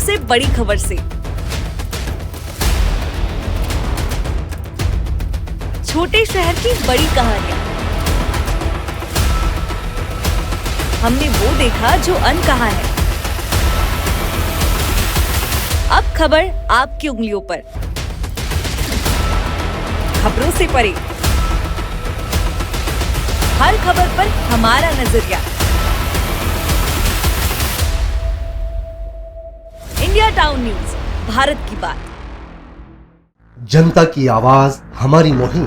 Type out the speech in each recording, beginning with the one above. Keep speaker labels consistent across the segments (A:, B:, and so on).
A: सबसे बड़ी खबर से। छोटे शहर की बड़ी कहानियां। हमने वो देखा जो अनकहा है। अब खबर आपकी उंगलियों पर, खबरों से परे। हर खबर पर हमारा नजरिया। इंडिया टाउन न्यूज, भारत की बात।
B: जनता की आवाज हमारी मुहिम।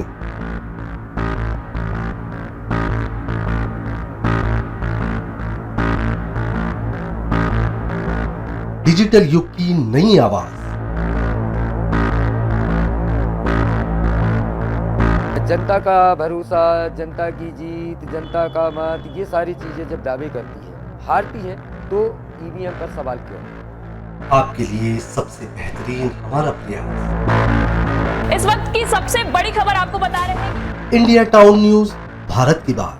B: डिजिटल युग की नई आवाज।
C: जनता का भरोसा, जनता की जीत, जनता का मत, ये सारी चीजें जब दावे करती है, हारती है, तो ईवीएम पर सवाल क्यों?
B: आपके लिए सबसे बेहतरीन हमारा प्रयास।
D: इस वक्त की सबसे बड़ी खबर आपको बता रहे हैं।
B: इंडिया टाउन न्यूज, भारत की बात।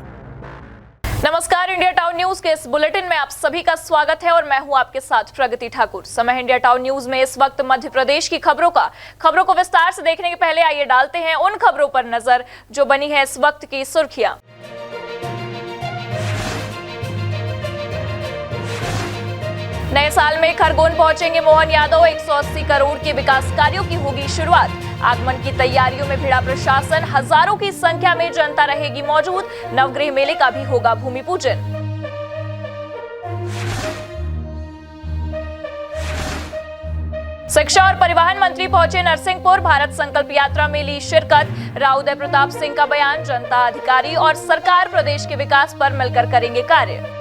D: नमस्कार, इंडिया टाउन न्यूज के इस बुलेटिन में आप सभी का स्वागत है और मैं हूं आपके साथ प्रगति ठाकुर। समय इंडिया टाउन न्यूज में इस वक्त मध्य प्रदेश की खबरों को विस्तार से देखने के पहले आइए डालते हैं उन खबरों पर नजर जो बनी है इस वक्त की सुर्खियां। नए साल में खरगोन पहुंचेंगे मोहन यादव। 180 करोड़ के विकास कार्यों की होगी शुरुआत। आगमन की तैयारियों में भिड़ा प्रशासन, हजारों की संख्या में जनता रहेगी मौजूद। नवग्रह मेले का भी होगा भूमि पूजन। शिक्षा और परिवहन मंत्री पहुंचे नरसिंहपुर। भारत संकल्प यात्रा में ली शिरकत। राव उदय प्रताप सिंह का बयान, जनता, अधिकारी और सरकार प्रदेश के विकास पर मिलकर करेंगे कार्य।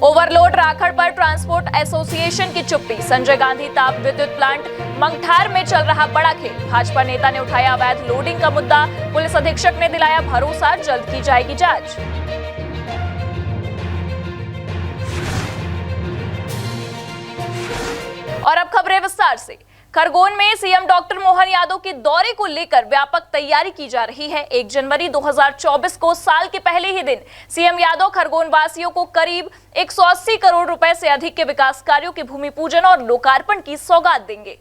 D: ओवरलोड राखड़ पर ट्रांसपोर्ट एसोसिएशन की चुप्पी। संजय गांधी ताप विद्युत प्लांट मंगठार में चल रहा बड़ा खेल। भाजपा नेता ने उठाया अवैध लोडिंग का मुद्दा। पुलिस अधीक्षक ने दिलाया भरोसा, जल्द की जाएगी जांच। और अब खबरें विस्तार से। खरगोन में सीएम डॉक्टर मोहन यादव के दौरे को लेकर व्यापक तैयारी की जा रही है। 1 जनवरी 2024 को साल के पहले ही दिन सीएम यादव खरगोन वासियों को करीब 180 करोड़ रुपए से अधिक के विकास कार्यों के भूमि पूजन और लोकार्पण की सौगात देंगे।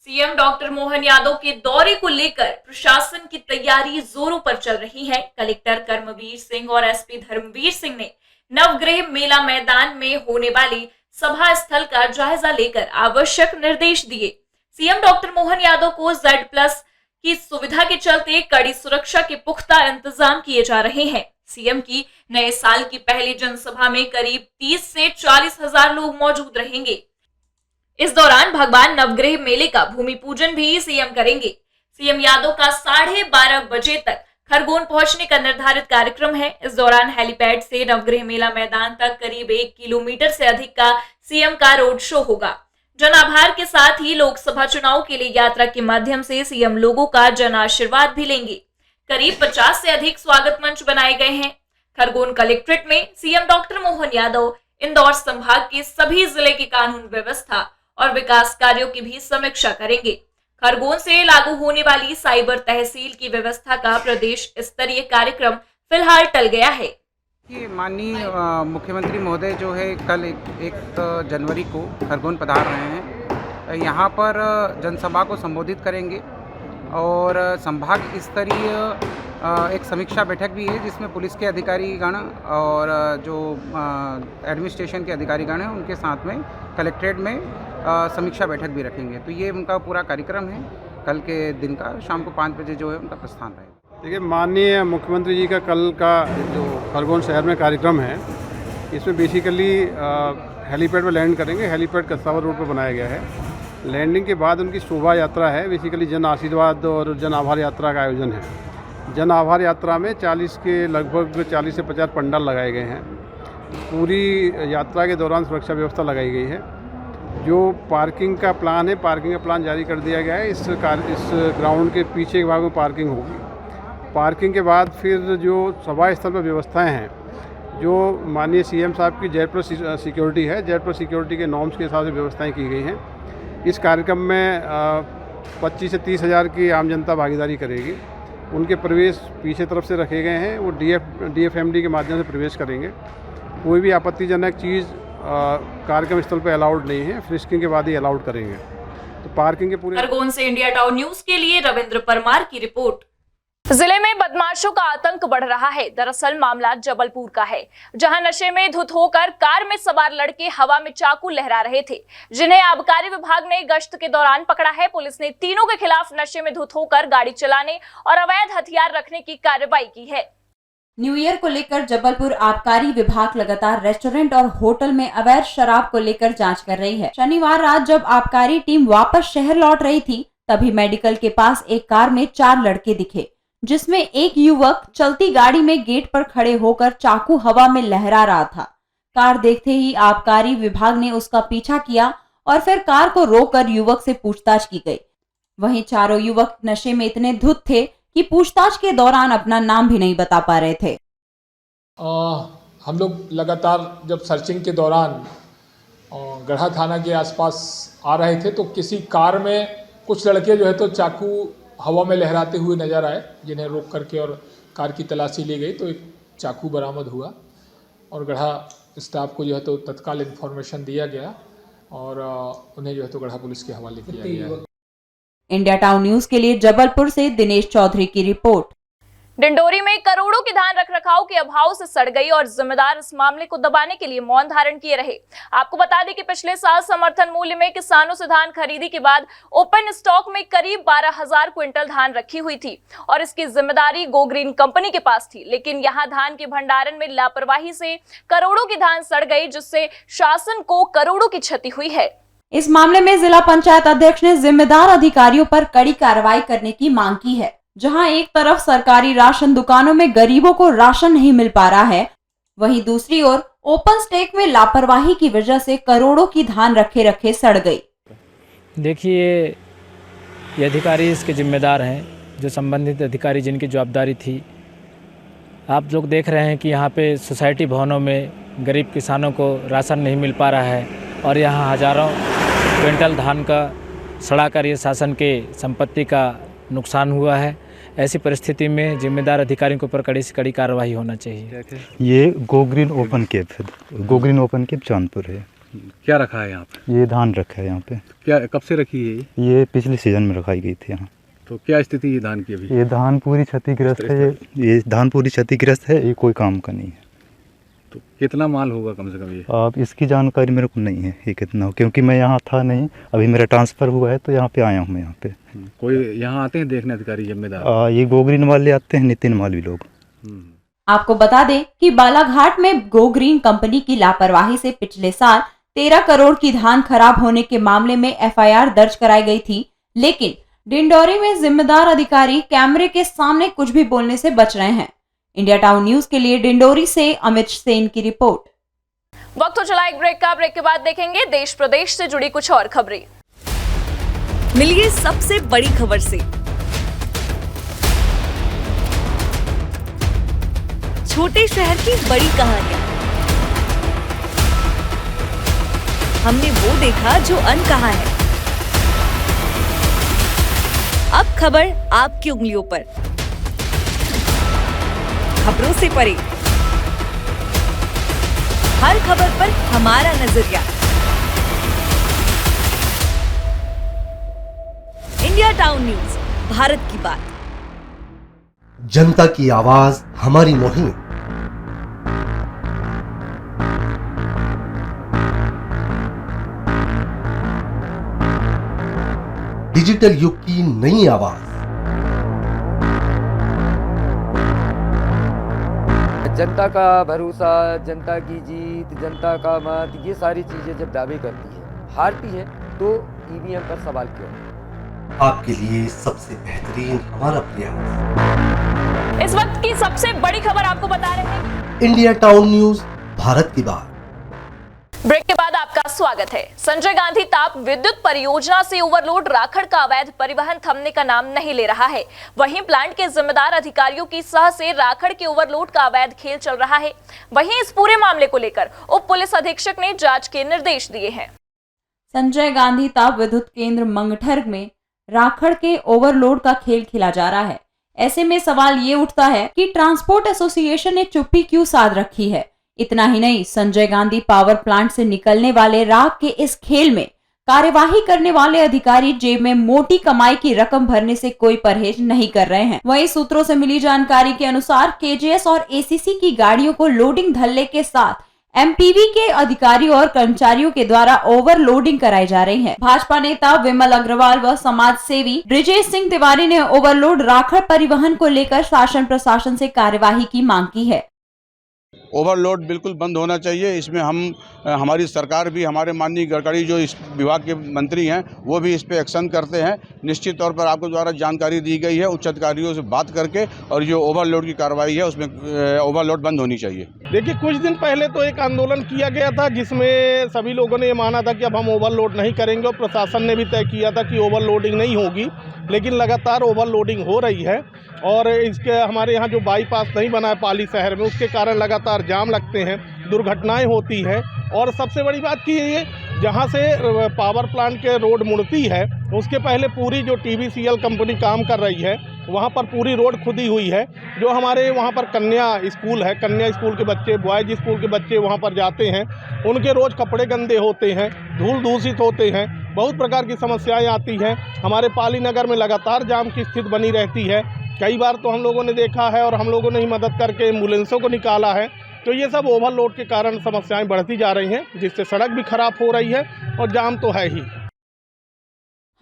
D: सीएम डॉक्टर मोहन यादव के दौरे को लेकर प्रशासन की तैयारी जोरों पर चल रही है। कलेक्टर कर्मवीर सिंह और एसपी धर्मवीर सिंह ने नवग्रह मेला मैदान में होने वाली सभा स्थल का जायजा लेकर आवश्यक निर्देश दिए। सीएम डॉक्टर मोहन यादव को Z+ की सुविधा के चलते कड़ी सुरक्षा के पुख्ता इंतजाम किए जा रहे हैं। सीएम की नए साल की पहली जनसभा में करीब 30 से 40 हजार लोग मौजूद रहेंगे। इस दौरान भगवान नवग्रह मेले का भूमि पूजन भी सीएम करेंगे। सीएम यादव का 12:30 बजे तक खरगोन पहुंचने का निर्धारित कार्यक्रम है। इस दौरान हेलीपैड से नवग्रह मेला मैदान तक करीब 1 किलोमीटर से अधिक का सीएम का रोड शो होगा। जन आभार के साथ ही लोकसभा चुनाव के लिए यात्रा के माध्यम से सीएम लोगों का जन आशीर्वाद भी लेंगे। करीब 50 से अधिक स्वागत मंच बनाए गए हैं। खरगोन कलेक्ट्रेट में सीएम डॉक्टर मोहन यादव इंदौर संभाग के सभी जिले की कानून व्यवस्था और विकास कार्यों की भी समीक्षा करेंगे। खरगोन से लागू होने वाली साइबर तहसील की व्यवस्था का प्रदेश स्तरीय कार्यक्रम फिलहाल टल गया है।
E: माननीय मुख्यमंत्री महोदय जो है कल 1 जनवरी को खरगोन पधार रहे हैं। यहाँ पर जनसभा को संबोधित करेंगे और संभाग स्तरीय एक समीक्षा बैठक भी है जिसमें पुलिस के अधिकारीगण और जो एडमिनिस्ट्रेशन के अधिकारीगण हैं उनके साथ में कलेक्ट्रेट में समीक्षा बैठक भी रखेंगे। तो ये उनका पूरा कार्यक्रम है। कल के दिन का शाम को 5 बजे जो है उनका प्रस्थान रहेगा।
F: देखिए, माननीय मुख्यमंत्री जी का कल का जो खरगोन शहर में कार्यक्रम है, इसमें बेसिकली हेलीपैड पर लैंड करेंगे। हेलीपैड कस्तावर रोड पर बनाया गया है। लैंडिंग के बाद उनकी शोभा यात्रा है। बेसिकली जन आशीर्वाद और जन आभार यात्रा का आयोजन है। जन आभार यात्रा में 40 के लगभग 40 से 50 पंडाल लगाए गए हैं। पूरी यात्रा के दौरान सुरक्षा व्यवस्था लगाई गई है। जो पार्किंग का प्लान है, पार्किंग का प्लान जारी कर दिया गया है। इस ग्राउंड के पीछे के भाग में पार्किंग होगी। पार्किंग के बाद फिर जो सभा स्थल पर व्यवस्थाएं हैं, जो माननीय सीएम साहब की Z+ सिक्योरिटी है, Z+ सिक्योरिटी के नॉर्म्स के हिसाब से व्यवस्थाएं की गई हैं। इस कार्यक्रम में 25 से 30 हज़ार की आम जनता भागीदारी करेगी। उनके प्रवेश पीछे तरफ से रखे गए हैं। वो DFMD के माध्यम से प्रवेश करेंगे। कोई भी आपत्तिजनक चीज़ कार्यक्रम स्थल पर अलाउड नहीं है, फ्रिस्किंग के बाद ही अलाउड करेंगे। तो पार्किंग के पूरे
D: खरगोन से इंडिया टाउन न्यूज के लिए रविंद्र परमार की रिपोर्ट। जिले में बदमाशों का आतंक बढ़ रहा है। दरअसल मामला जबलपुर का है, जहां नशे में धुत होकर कार में सवार लड़के हवा में चाकू लहरा रहे थे, जिन्हें आबकारी विभाग ने गश्त के दौरान पकड़ा है। पुलिस ने तीनों के खिलाफ नशे में धुत होकर गाड़ी चलाने और अवैध हथियार रखने की कार्रवाई की है।
G: न्यू ईयर को लेकर जबलपुर आबकारी विभाग लगातार रेस्टोरेंट और होटल में अवैध शराब को लेकर जांच कर रही है। शनिवार रात जब आबकारी टीम वापस शहर लौट रही थी, तभी मेडिकल के पास एक कार में 4 लड़के दिखे, जिसमें एक युवक चलती गाड़ी में गेट पर खड़े होकर चाकू हवा में लहरा रहा था। कार देखते ही आबकारी विभाग ने उसका पीछा किया और फिर कार को रोककर युवक से पूछताछ की गई। वहीं चारों युवक नशे में इतने धुत थे कि पूछताछ के दौरान अपना नाम भी नहीं बता पा रहे थे।
H: हम लोग लगातार जब सर्चिंग के दौरान गढ़ा थाना के आसपास आ रहे थे, तो किसी कार में कुछ लड़के जो है तो चाकू हवा में लहराते हुए नज़र आए, जिन्हें रोक करके और कार की तलाशी ली गई तो एक चाकू बरामद हुआ और गढ़ा स्टाफ को जो है तो तत्काल इन्फॉर्मेशन दिया गया और उन्हें जो है तो गढ़ा पुलिस के हवाले किया गया।
G: इंडिया टाउन न्यूज के लिए जबलपुर से दिनेश चौधरी की रिपोर्ट।
D: डिंडोरी में करोड़ों की धान रखरखाव के अभाव से सड़ गई और जिम्मेदार इस मामले को दबाने के लिए मौन धारण किए रहे। आपको बता दें कि पिछले साल समर्थन मूल्य में किसानों से धान खरीदी के बाद ओपन स्टॉक में करीब 12,000 क्विंटल धान रखी हुई थी और इसकी जिम्मेदारी गो ग्रीन कंपनी के पास थी। लेकिन यहां धान के भंडारण में लापरवाही से करोड़ों की धान सड़ गई, जिससे शासन को करोड़ों की क्षति हुई है।
G: इस मामले में जिला पंचायत अध्यक्ष ने जिम्मेदार अधिकारियों पर कड़ी कार्रवाई करने की मांग की है। जहां एक तरफ सरकारी राशन दुकानों में गरीबों को राशन नहीं मिल पा रहा है, वहीं दूसरी ओर ओपन स्टॉक में लापरवाही की वजह से करोड़ों की धान रखे सड़ गई।
I: देखिए, ये अधिकारी इसके जिम्मेदार हैं, जो संबंधित अधिकारी जिनकी जवाबदारी थी। आप लोग देख रहे हैं कि यहाँ पे सोसाइटी भवनों में गरीब किसानों को राशन नहीं मिल पा रहा है और यहाँ हजारों क्विंटल धान का सड़ा कर ये शासन के संपत्ति का नुकसान हुआ है। ऐसी परिस्थिति में जिम्मेदार अधिकारियों के ऊपर कड़ी से कड़ी कार्रवाई होना चाहिए।
J: ये गो ग्रीन ओपन कैप है, go green open cap Chandpur है।
F: क्या रखा है यहाँ पे?
J: ये धान रखा है यहाँ पे।
F: क्या कब से रखी है
J: ये पिछले सीजन में रखाई गई थी यहाँ।
F: तो क्या स्थिति है धान की अभी?
J: ये धान पूरी क्षतिग्रस्त है। ये धान पूरी क्षतिग्रस्त है, ये कोई काम का नहीं है।
F: तो कितना माल होगा कम से कम ये?
J: अब इसकी जानकारी मेरे को नहीं है ये कितना हो, क्योंकि मैं यहाँ था नहीं, अभी मेरा ट्रांसफ़र हुआ है तो यहाँ पे आया हूँ मैं यहाँ पे।
F: कोई यहाँ आते हैं देखने अधिकारी जिम्मेदार?
J: ये गो ग्रीन वाले आते हैं, नितिन मालवी लोग।
G: आपको बता दें कि बालाघाट में गो ग्रीन कंपनी की लापरवाही से पिछले साल 13 करोड़ की धान खराब होने के मामले में FIR दर्ज कराई गई थी, लेकिन डिंडोरी में जिम्मेदार अधिकारी कैमरे के सामने कुछ भी बोलने से बच रहे हैं। इंडिया टाउन न्यूज के लिए डिंडोरी से अमित सेन की रिपोर्ट।
D: वक्त हो चला एक ब्रेक का। ब्रेक के बाद देखेंगे देश प्रदेश से जुड़ी कुछ और खबरें।
A: मिलिए सबसे बड़ी खबर से। छोटे शहर की बड़ी कहानियां। हमने वो देखा जो अनकहा है। अब खबर आपकी उंगलियों पर, खबरों से परे, हर खबर पर हमारा नजरिया। इंडिया टाउन न्यूज, भारत की बात।
B: जनता की आवाज हमारी मुहिम। डिजिटल युग की नई आवाज।
C: जनता का भरोसा, जनता की जीत, जनता का मत, ये सारी चीज़ें जब दावे करती है, हारती है, तो EVM पर सवाल क्यों?
B: आपके लिए सबसे बेहतरीन हमारा प्रयास।
D: इस वक्त की सबसे बड़ी खबर आपको बता रहे हैं।
B: इंडिया टाउन न्यूज, भारत की बात।
D: ब्रेक के बाद आपका स्वागत है। संजय गांधी ताप विद्युत परियोजना से ओवरलोड राखड़ का अवैध परिवहन थमने का नाम नहीं ले रहा है। वहीं प्लांट के जिम्मेदार अधिकारियों की सह से राखड़ के ओवरलोड का अवैध खेल चल रहा है। वहीं इस पूरे मामले को लेकर उप पुलिस अधीक्षक ने जांच के निर्देश दिए हैं।
G: संजय गांधी ताप विद्युत केंद्र मंगठर्ग में राखड़ के ओवरलोड का खेल खेला जा रहा है। ऐसे में सवाल ये उठता है कि ट्रांसपोर्ट एसोसिएशन ने चुप्पी क्यों साध रखी है। इतना ही नहीं, संजय गांधी पावर प्लांट से निकलने वाले राख के इस खेल में कार्यवाही करने वाले अधिकारी जेब में मोटी कमाई की रकम भरने से कोई परहेज नहीं कर रहे हैं। वहीं सूत्रों से मिली जानकारी के अनुसार केजेएस और एसीसी की गाड़ियों को लोडिंग धल्ले के साथ एमपीवी के अधिकारियों और कर्मचारियों के द्वारा ओवरलोडिंग कराई जा रही है। भाजपा नेता विमल अग्रवाल व समाज सेवी ब्रिजेश सिंह तिवारी ने ओवरलोड राखड़ परिवहन को लेकर शासन प्रशासन से कार्यवाही की मांग की है।
K: ओवरलोड बिल्कुल बंद होना चाहिए। इसमें हमारी सरकार भी, हमारे माननीय गडकरी जो इस विभाग के मंत्री हैं, वो भी इस पे एक्शन करते हैं। निश्चित तौर पर आपको द्वारा जानकारी दी गई है उच्च अधिकारियों से बात करके, और जो ओवरलोड की कार्रवाई है उसमें ओवरलोड बंद होनी चाहिए।
L: देखिए, कुछ दिन पहले तो एक आंदोलन किया गया था जिसमें सभी लोगों ने ये माना था कि अब हम ओवरलोड नहीं करेंगे, और प्रशासन ने भी तय किया था कि ओवरलोडिंग नहीं होगी, लेकिन लगातार ओवरलोडिंग हो रही है। और इसके हमारे यहाँ जो बाईपास नहीं बना है पाली शहर में, उसके कारण लगातार जाम लगते हैं, दुर्घटनाएं होती है। और सबसे बड़ी बात कि ये जहाँ से पावर प्लांट के रोड मुड़ती है, उसके पहले पूरी जो टीवीसीएल कंपनी काम कर रही है, वहाँ पर पूरी रोड खुदी हुई है। जो हमारे वहाँ पर कन्या स्कूल है, कन्या स्कूल के बच्चे, बॉयज स्कूल के बच्चे वहाँ पर जाते हैं, उनके रोज़ कपड़े गंदे होते हैं, धूल दूषित होते हैं, बहुत प्रकार की समस्याएं आती हैं। हमारे पाली नगर में लगातार जाम की स्थिति बनी रहती है। कई बार तो हम लोगों ने देखा है और हम लोगों ने ही मदद करके एम्बुलेंसों को निकाला है। तो ये सब ओवरलोड के कारण समस्याएं बढ़ती जा रही हैं, जिससे सड़क भी खराब हो रही है और जाम तो है ही।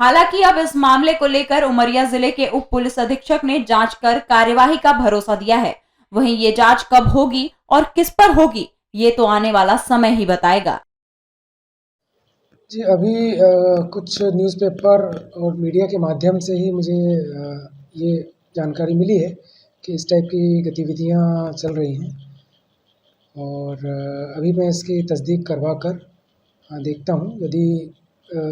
G: हालांकि अब इस मामले को लेकर उमरिया जिले के उप पुलिस अधीक्षक ने जांच कर कार्यवाही का भरोसा दिया है। वहीं ये जांच कब होगी और किस पर होगी, ये तो आने वाला समय ही बताएगा।
M: जी, अभी कुछ न्यूज़पेपर और मीडिया के माध्यम से ही मुझे ये जानकारी मिली है कि इस टाइप की गतिविधियां चल रही हैं, और अभी मैं इसकी तस्दीक करवा कर देखता हूं। यदि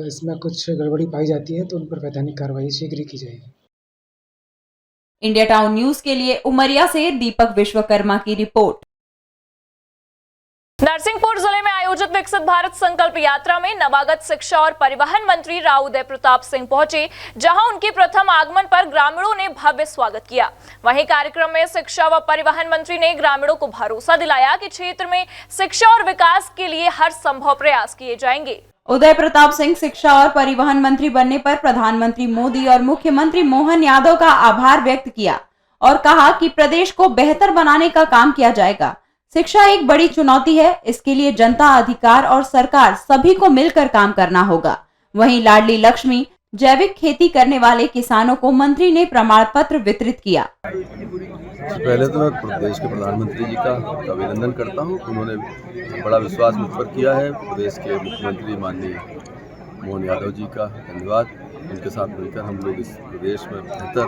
M: इसमें कुछ गड़बड़ी पाई जाती है तो उन पर वैधानिक कार्रवाई शीघ्र ही की जाएगी।
G: इंडिया टाउन न्यूज के लिए उमरिया से दीपक विश्वकर्मा की रिपोर्ट।
D: नरसिंहपुर जिले में आयोजित विकसित भारत संकल्प यात्रा में नवागत शिक्षा और परिवहन मंत्री राव उदय प्रताप सिंह पहुंचे, जहां उनके प्रथम आगमन पर ग्रामीणों ने भव्य स्वागत किया। वहीं कार्यक्रम में शिक्षा व परिवहन मंत्री ने ग्रामीणों को भरोसा दिलाया कि क्षेत्र में शिक्षा और विकास के लिए हर संभव प्रयास किए जाएंगे।
G: उदय प्रताप सिंह शिक्षा और परिवहन मंत्री बनने पर प्रधानमंत्री मोदी और मुख्यमंत्री मोहन यादव का आभार व्यक्त किया और कहा कि प्रदेश को बेहतर बनाने का काम किया जाएगा। शिक्षा एक बड़ी चुनौती है, इसके लिए जनता, अधिकार और सरकार सभी को मिलकर काम करना होगा। वहीं लाडली लक्ष्मी जैविक खेती करने वाले किसानों को मंत्री ने प्रमाण पत्र वितरित किया।
N: पहले तो मैं प्रदेश के प्रधानमंत्री जी का अभिनंदन करता हूं। उन्होंने बड़ा विश्वास मुझ पर किया है। प्रदेश के मुख्यमंत्री माननीय मोहन यादव जी का धन्यवाद। उनके साथ मिलकर हम लोग इस प्रदेश में बेहतर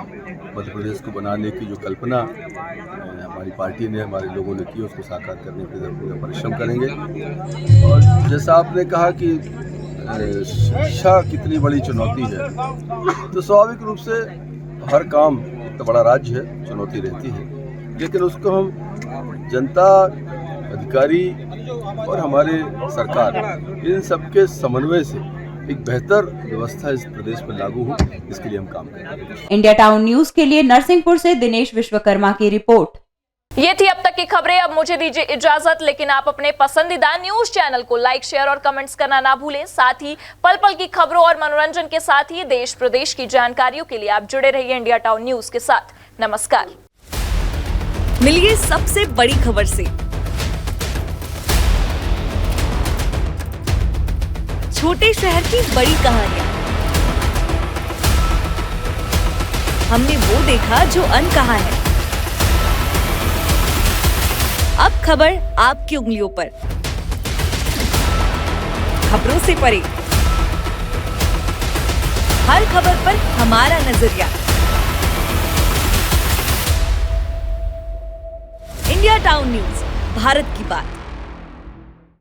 N: मध्य प्रदेश को बनाने की जो कल्पना हमारी पार्टी ने, हमारे लोगों ने की, उसको साकार करने के लिए पूरा परिश्रम करेंगे। और जैसा आपने कहा कि शिक्षा कितनी बड़ी चुनौती है, तो स्वाभाविक रूप से हर काम, इतना बड़ा राज्य है, चुनौती रहती है, लेकिन उसको हम जनता, अधिकारी और हमारे सरकार, इन सबके समन्वय से एक बेहतर व्यवस्था इस प्रदेश में लागू हो, इसके लिए हम काम करेंगे।
G: इंडिया टाउन न्यूज के लिए नरसिंहपुर से दिनेश विश्वकर्मा की रिपोर्ट।
D: ये थी अब तक की खबरें। अब मुझे दीजिए इजाजत, लेकिन आप अपने पसंदीदा न्यूज चैनल को लाइक, शेयर और कमेंट्स करना ना भूलें। साथ ही पल पल की खबरों और मनोरंजन के साथ ही देश प्रदेश की जानकारियों के लिए आप जुड़े रहिए इंडिया टाउन न्यूज के साथ। नमस्कार।
A: मिलिए सबसे बड़ी खबर से। छोटे शहर की बड़ी कहानियां। हमने वो देखा जो अनकहा है। अब खबर आपकी उंगलियों पर। खबरों से परे, हर खबर पर हमारा नजरिया। इंडिया टाउन न्यूज, भारत की बात।